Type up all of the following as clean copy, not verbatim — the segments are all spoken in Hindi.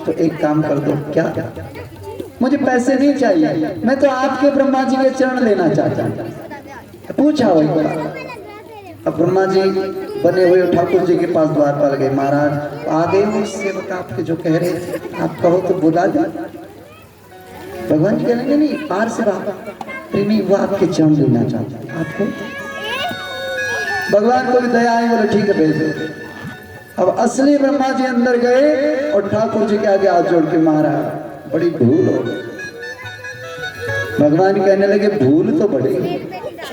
तो एक काम कर दो, क्या? मुझे पैसे नहीं चाहिए, मैं तो आपके ब्रह्मा जी के चरण लेना चाहता हूँ। पूछा वही बात। अब ब्रह्मा जी बने हुए ठाकुर जी के पास द्वारपाल गए, महाराज आ गए वो सेवक आपके जो कह रहे थे, आप कहो तो बुला दे। भगवान जी कहेंगे नहीं, पार से प्रेमी वो आपके चरण लेना चाहता है आपको। भगवान को भी दया आई, बोले ठीक है भेज दो। अब असली ब्रह्मा जी अंदर गए और ठाकुर जी के आगे हाथ जोड़ के, महाराज बड़ी भूल हो गई। भगवान कहने लगे भूल तो बड़ी,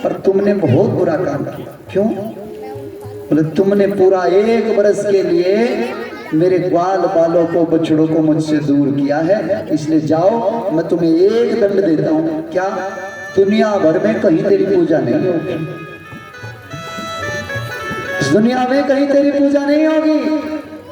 पर तुमने बहुत बुरा काम किया। क्यों? बोले तुमने पूरा 1 बरस के लिए मेरे ग्वाल बालों को, बछड़ों को मुझसे दूर किया है, इसलिए जाओ मैं तुम्हें एक दंड देता हूं। क्या? दुनिया भर में कहीं तेरी पूजा नहीं होगी, दुनिया में कहीं तेरी पूजा नहीं होगी,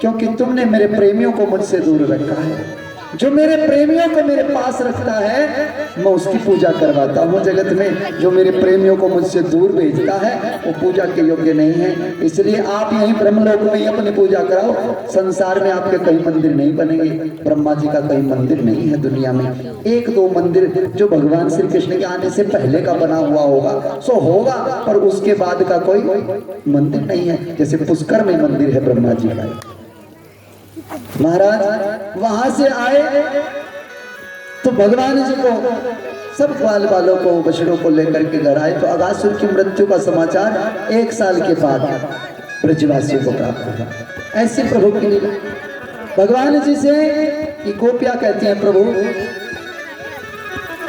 क्योंकि तुमने मेरे प्रेमियों को मुझसे दूर रखा है। जो मेरे प्रेमियों को मेरे पास रखता है मैं उसकी पूजा करवाता हूँ जगत में। जो मेरे प्रेमियों को मुझसे दूर भेजता है वो पूजा के योग्य नहीं है। इसलिए आप यहीं ब्रह्मलोक में ही अपनी पूजा कराओ। संसार में आपके कई मंदिर नहीं बनेंगे, ब्रह्मा जी का कई मंदिर नहीं है दुनिया में। 1-2 मंदिर जो भगवान श्री कृष्ण के आने से पहले का बना हुआ होगा सो होगा, पर उसके बाद का कोई मंदिर नहीं है। जैसे पुष्कर में मंदिर है ब्रह्मा जी का। महाराज वहां से आए तो भगवान जी को सब ग्वाल बालों को, बछड़ों को लेकर के घर आए तो अगासुर की मृत्यु का समाचार 1 साल के बाद ब्रजवासियों को प्राप्त हुआ। ऐसी प्रभु की लीला। भगवान जी से कि गोपियां कहती हैं प्रभु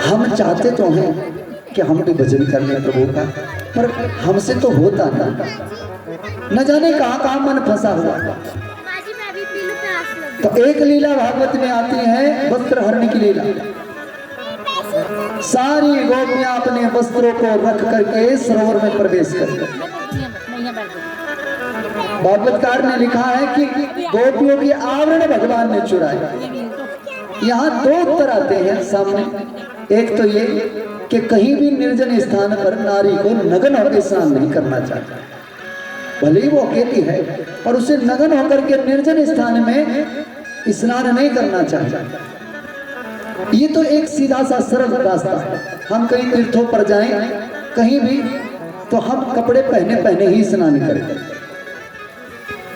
हम चाहते तो हैं कि हम भी भजन कर लें प्रभु का, पर हमसे तो होता न जाने कहाँ कहाँ मन फंसा हुआ। तो एक लीला भागवत में आती है वस्त्र हरण की लीला। सारी गोपियां अपने वस्त्रों को रख करके सरोवर में प्रवेश करती। भागवतकार ने लिखा है कि गोपियों के आवरण भगवान ने चुराए। यहाँ 2 उत्तर आते हैं सामने। एक तो ये कि कहीं भी निर्जन स्थान पर नारी को नग्न होकर स्नान नहीं करना चाहिए, भले ही वो अकेली है, और उसे नग्न होकर के निर्जन स्थान में स्नान नहीं करना चाहिए। ये तो एक सीधा सा सरल रास्ता है। हम कहीं तीर्थों पर जाएं कहीं भी तो हम कपड़े पहने ही स्नान करें।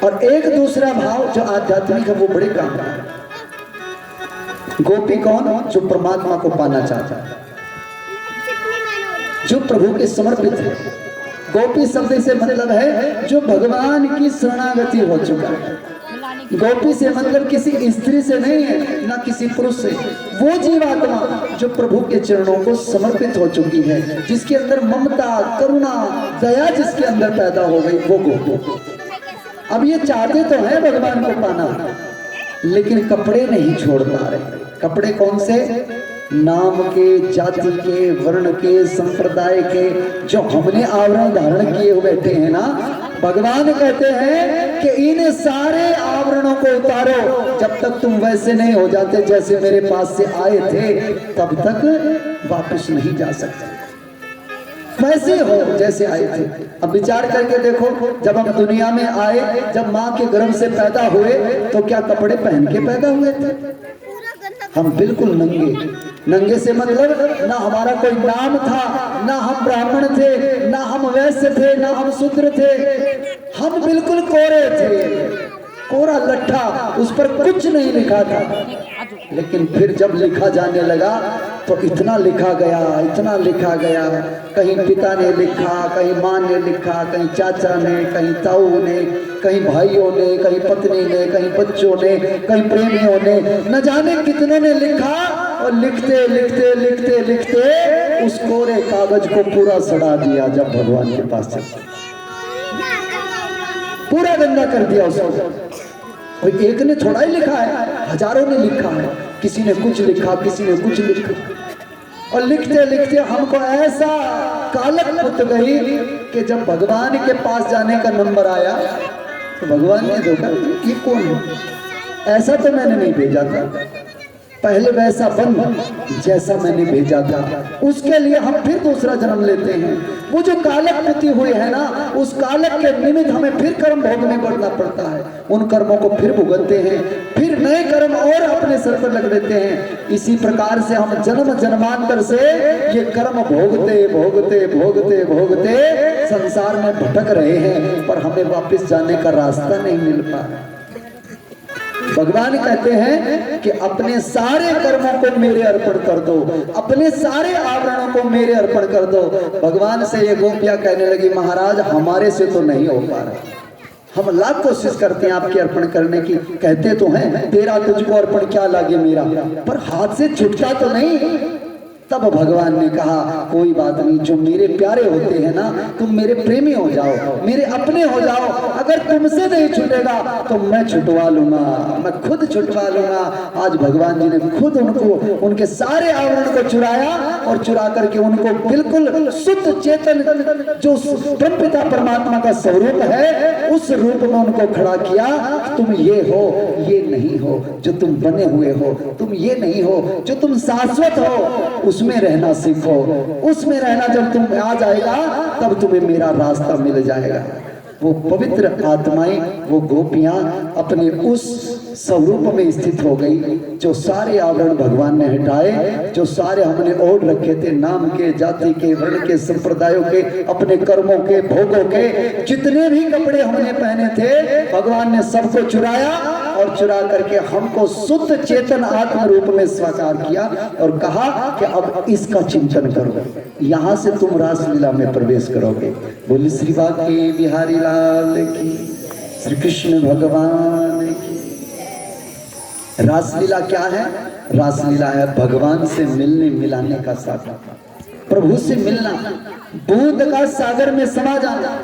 और एक दूसरा भाव जो आध्यात्मिक है वो बड़े काम है। गोपी कौन? जो परमात्मा को पाना चाहता है, जो प्रभु के समर्पित है। गोपी शब्द से मतलब है जो भगवान की शरणागति हो चुका है। गोपी से मतलब किसी स्त्री से नहीं है, ना किसी पुरुष से। वो जीवात्मा जो प्रभु के चरणों को समर्पित हो चुकी है, जिसके अंदर ममता, करुणा, दया जिसके अंदर पैदा हो गई, वो गोपी। अब ये चाहते तो है भगवान को पाना, लेकिन कपड़े नहीं छोड़ पा रहे। कपड़े कौन से? नाम के, जाति के, वर्ण के, संप्रदाय के जो हमने आवरण धारण किए हुए बैठे हैं ना, भगवान कहते हैं कि इन सारे आवरणों को उतारो। जब तक तुम वैसे नहीं हो जाते जैसे मेरे पास से आए थे, तब तक वापस नहीं जा सकते। वैसे हो जैसे आए थे। अब विचार करके देखो, जब हम दुनिया में आए, जब माँ के गर्भ से पैदा हुए, तो क्या कपड़े पहन के पैदा हुए थे? हम बिल्कुल नंगे से मतलब ना हमारा कोई नाम था, ना हम ब्राह्मण थे, ना हम वैश्य थे, ना हम शूद्र थे। हम बिल्कुल कोरे थे, कोरा लट्ठा, उस पर कुछ नहीं लिखा था। लेकिन फिर जब लिखा जाने लगा तो इतना लिखा गया, इतना लिखा गया। कहीं पिता ने लिखा, कहीं माँ ने लिखा, कहीं चाचा ने, कहीं ताऊ ने, कहीं भाइयों ने, कहीं पत्नी ने, कहीं बच्चों ने, कहीं प्रेमियों ने, न जाने कितनों ने लिखा। और लिखते लिखते लिखते लिखते उस कोरे कागज को पूरा सड़ा दिया। जब भगवान के पास पूरा गंदा कर दिया उसको। कोई एक ने थोड़ा ही लिखा है, हजारों ने लिखा है। किसी ने कुछ लिखा, किसी ने कुछ लिखा, और लिखते लिखते हमको ऐसा कालक पुत गई कि जब भगवान के पास जाने का नंबर आया तो भगवान ने देखा ये कौन है? ऐसा तो मैंने नहीं भेजा था, पहले वैसा बन जैसा मैंने भेजा था। उसके लिए हम फिर दूसरा जन्म लेते हैं। वो जो कालक पुती हुई है ना, उस कालक के निमित्त हमें फिर कर्म भोगने पड़ना पड़ता है। उन कर्मों को फिर भुगतते हैं, फिर नए कर्म और अपने सर पर लग देते हैं। इसी प्रकार से हम जन्म जन्मांतर से ये कर्म भोगते भोगते भोगते भोगते संसार में भटक रहे हैं, पर हमें वापस जाने का रास्ता नहीं मिल पा रहा। भगवान कहते हैं कि अपने सारे कर्मों को मेरे अर्पण कर दो, अपने सारे आवरणों को मेरे अर्पण कर दो। भगवान से ये गोपियां कहने लगी, महाराज हमारे से तो नहीं हो पा रहा, हम लाख कोशिश करते हैं आपके अर्पण करने की, कहते तो हैं तेरा तुझको अर्पण क्या लागे मेरा, पर हाथ से छूटता तो नहीं। तब भगवान ने कहा कोई बात नहीं, जो मेरे प्यारे होते हैं ना, तुम मेरे प्रेमी हो जाओ, मेरे अपने हो जाओ। अगर तुमसे नहीं छूटेगा तो मैं छुटवा लूंगा, मैं खुद छुटवा लूंगा। आज भगवान जी ने खुद उनको उनके सारे आवरण को चुराया और चुरा करके उनको बिल्कुल शुद्ध चेतन जो ब्रह्मपिता परमात्मा का स्वरूप है उस रूप में उनको खड़ा किया। तुम ये हो, ये नहीं हो जो तुम बने हुए हो, तुम ये नहीं हो जो तुम शाश्वत हो। उसमें रहना सीखो, उसमें रहना जब तुम आ जाएगा तब तुम्हें मेरा रास्ता मिल जाएगा। वो पवित्र आत्माएं, वो गोपियां अपने उस स्वरूप में स्थित हो गई। जो सारे आवरण भगवान ने हटाए, जो सारे हमने ओढ़ रखे थे, नाम के, जाति के, वर्ण के, संप्रदायों के, अपने कर्मों के, भोगों के, जितने भी कपड़े हमने पहने थे भगवान ने सबको चुराया और चुरा करके हमको शुद्ध चेतन आत्म रूप में स्वीकार किया और कहा कि अब इसका चिंतन करो, यहाँ से तुम रासलीला में प्रवेश करोगे। बोली श्री बांके बिहारी लाल की, श्री कृष्ण भगवान की। रासलीला क्या है? रासलीला है भगवान से मिलने मिलाने का साधन, प्रभु से मिलना, दूध का सागर में समा जाना,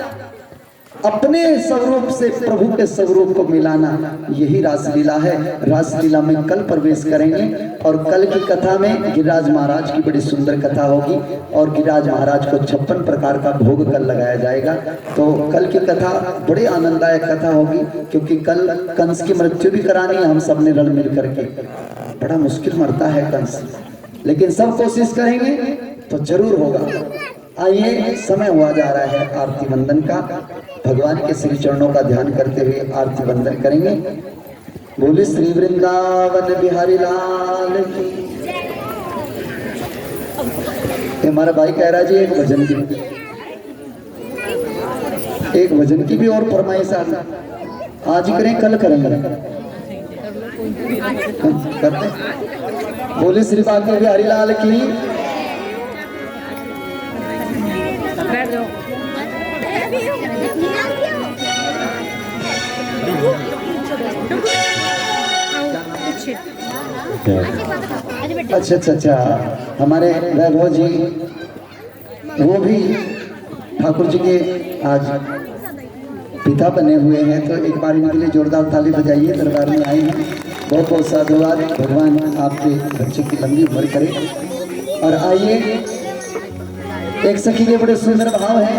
अपने स्वरूप से प्रभु के स्वरूप को मिलाना, यही रासलीला है। रासलीला में कल प्रवेश करेंगे और कल की कथा में गिरिराज महाराज की बड़ी सुंदर कथा होगी और गिरिराज महाराज को 56 प्रकार का भोग कल लगाया जाएगा। तो कल की कथा बड़ी आनंददायक कथा होगी, क्योंकि कल कंस की मृत्यु भी करानी है हम सब ने रल मिल करके। बड़ा मुश्किल मरता है कंस, लेकिन सब कोशिश करेंगे तो जरूर होगा। आइए, समय हुआ जा रहा है आरती वंदन का। भगवान के श्री चरणों का ध्यान करते हुए आरती वंदन करेंगे। बोले श्री वृंदावन बिहारी लाल की। हमारा भाई कह रहा जी एक भजन की भी और फरमाइश आज ही करें, कल करेंगे, करते। बोले श्री बांके बिहारी लाल की। अच्छा, हमारे वैभव जी वो भी ठाकुर जी के आज पिता बने हुए हैं, तो एक बार इनके लिए जोरदार ताली बजाइए। दरबार में आए हैं, बहुत बहुत साधुवाद। भगवान आपके बच्चे की लंबी उम्र करे। और आइए, एक सखी के बड़े सुंदर भाव हैं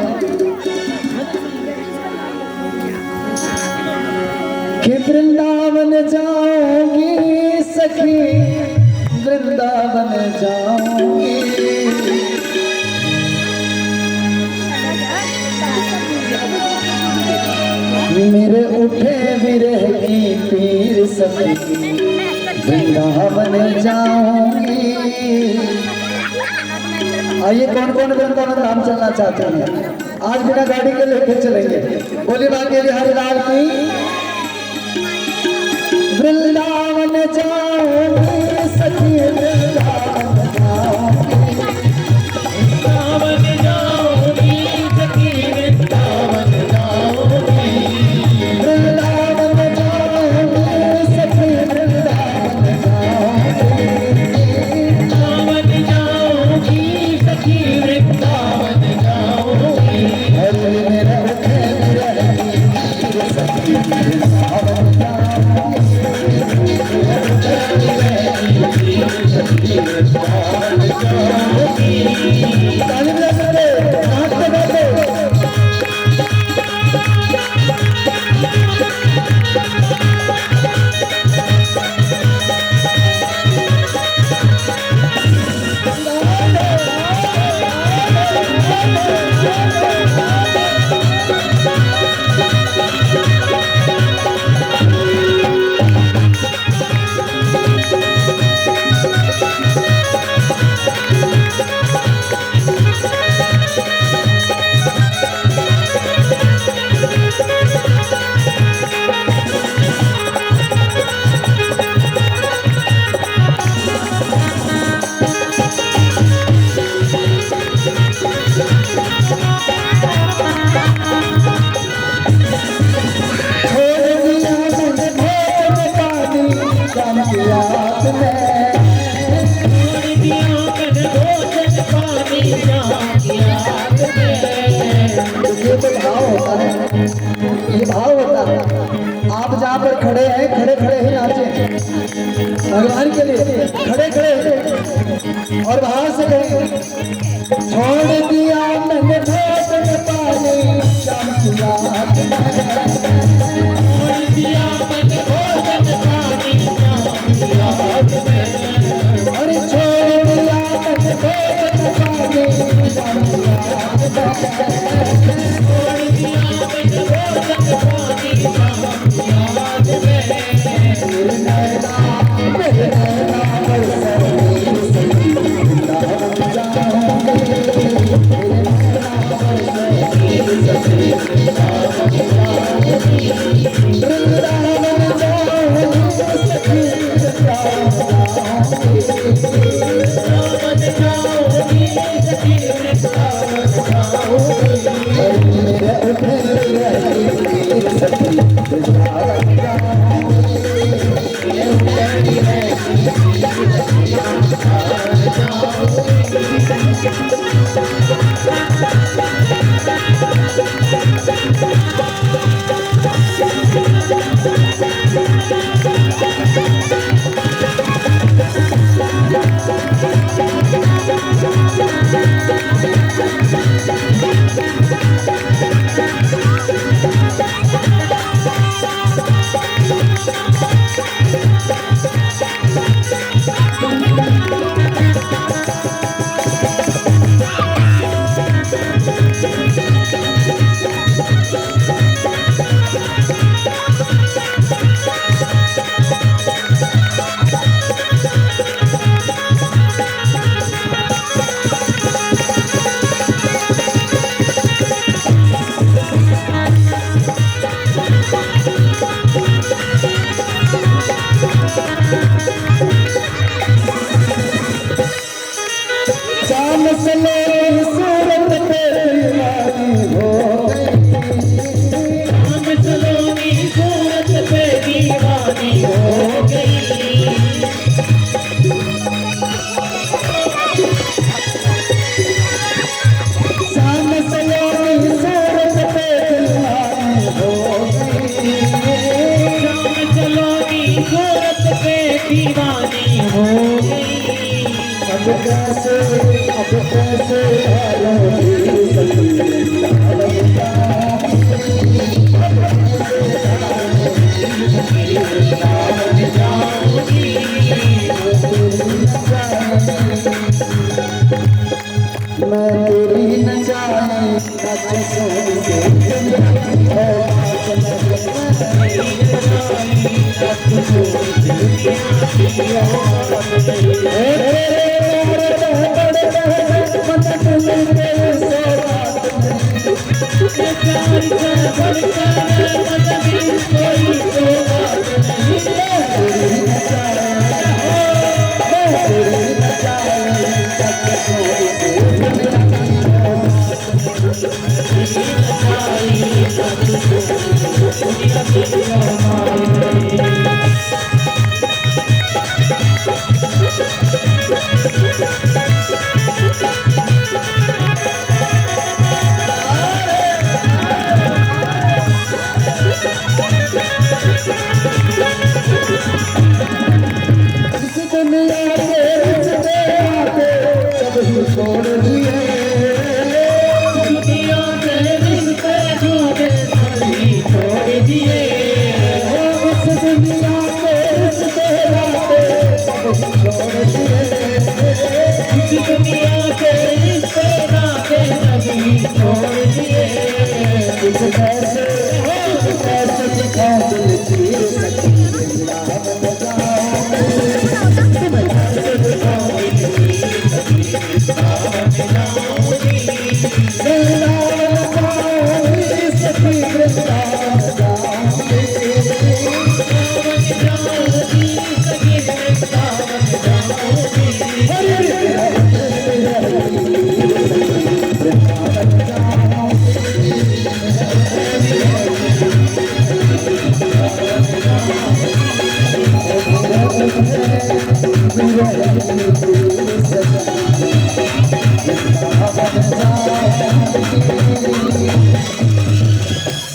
कि वृंदावन जाऊंगी सखी, वृंदावन जाऊंगी, मेरे उठे विरह की पीर सखी, वृंदावन जाऊंगी। आइए, कौन कौन वृंदावन धाम चलना चाहते हैं? आज बिना गाड़ी के लेकर चलेंगे। बोले बांके बिहारी लाल की। वृंदावन जाऊंगी सखी, वृंदावन जाऊंगी, वृंदावन जाऊंगी सखी, वृंदावन जाऊंगी, वृंदावन जाऊंगी सखी, वृंदावन जाऊंगी, वृंदावन जाऊंगी सखी, वृंदावन जाऊंगी। अरे मेरा उठे विरह की सखी, वृंदावन जाऊंगी। शाम की रात में। ये तो भाव होता है, ये भाव होता है। आप जहाँ पर खड़े हैं, खड़े खड़े ही नाचे भगवान के लिए, खड़े खड़े और बाहर से कहें छोड़ दिया मैंने भोजन पानी शाम की रात में। छोड़ दिया मैंने भोजन पानी शाम की रात में। अरे छोड़ दिया मैंने भोजन पानी शाम की रात में। छोड़ दिया मैंने भोजन पानी शाम की रात में। मेरे नैना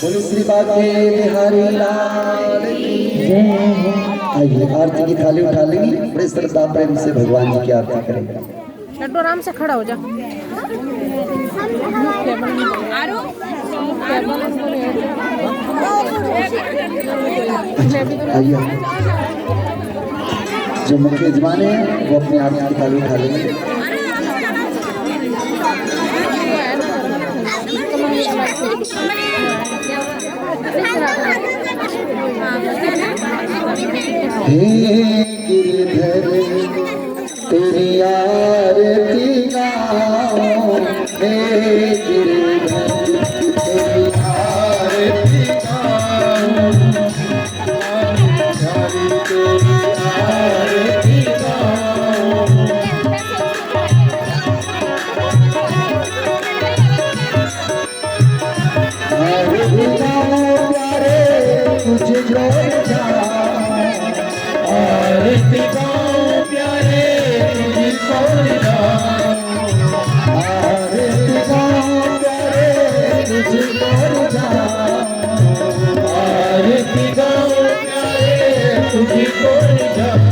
बोले श्री बाके बिहारी लाल की। आइए आरती की थाली उठा लेंगे, बड़े श्रद्धा प्रेम से भगवान जी की आरती करेंगे। लड्डू आराम से खड़ा हो जा। आइए जो मुख्य यजमान है वो अपनी आरती की थाली उठा लेंगे। हे गिरधर तेरी आरती गाओ, हे गिरधर तेरी आरती गाओ, तेरी आरती गाओ। आरती गाओ प्यारे तुझे जोड़ जाओ, आरती गाओ प्यारे तुझको जाओ, आरती गाओ प्यारे तुझको जाओ, आरती गाओ प्यारे तुझको जाओ।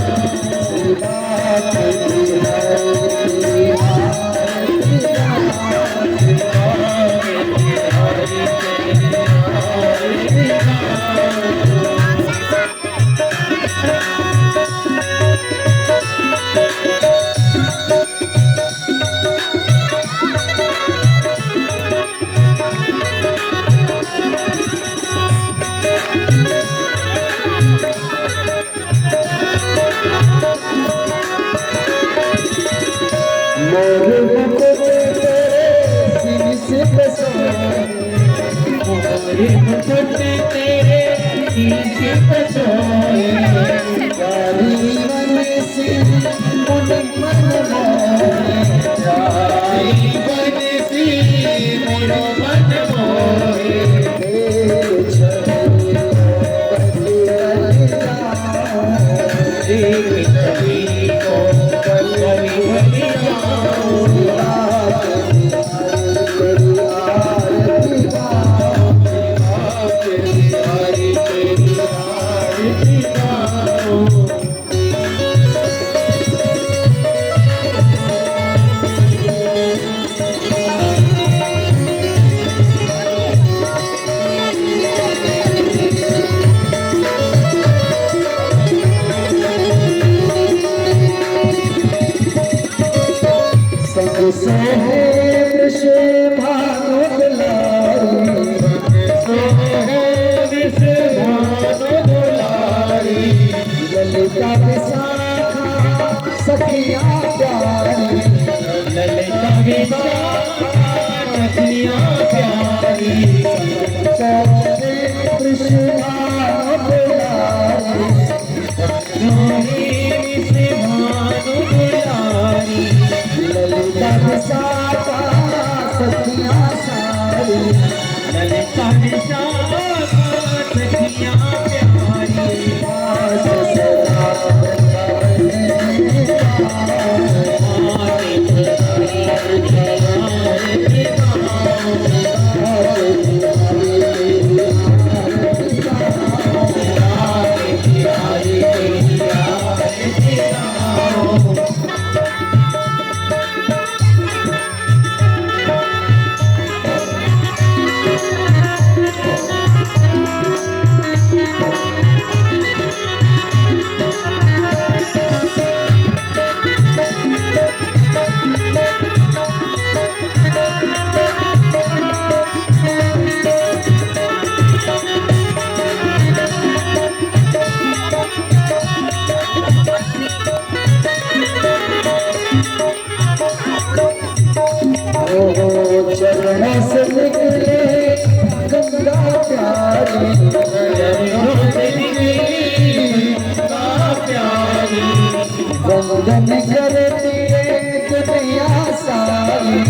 वंदन करती है दुनिया सारी,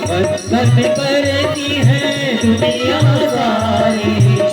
वंदन करती है दुनिया सारी।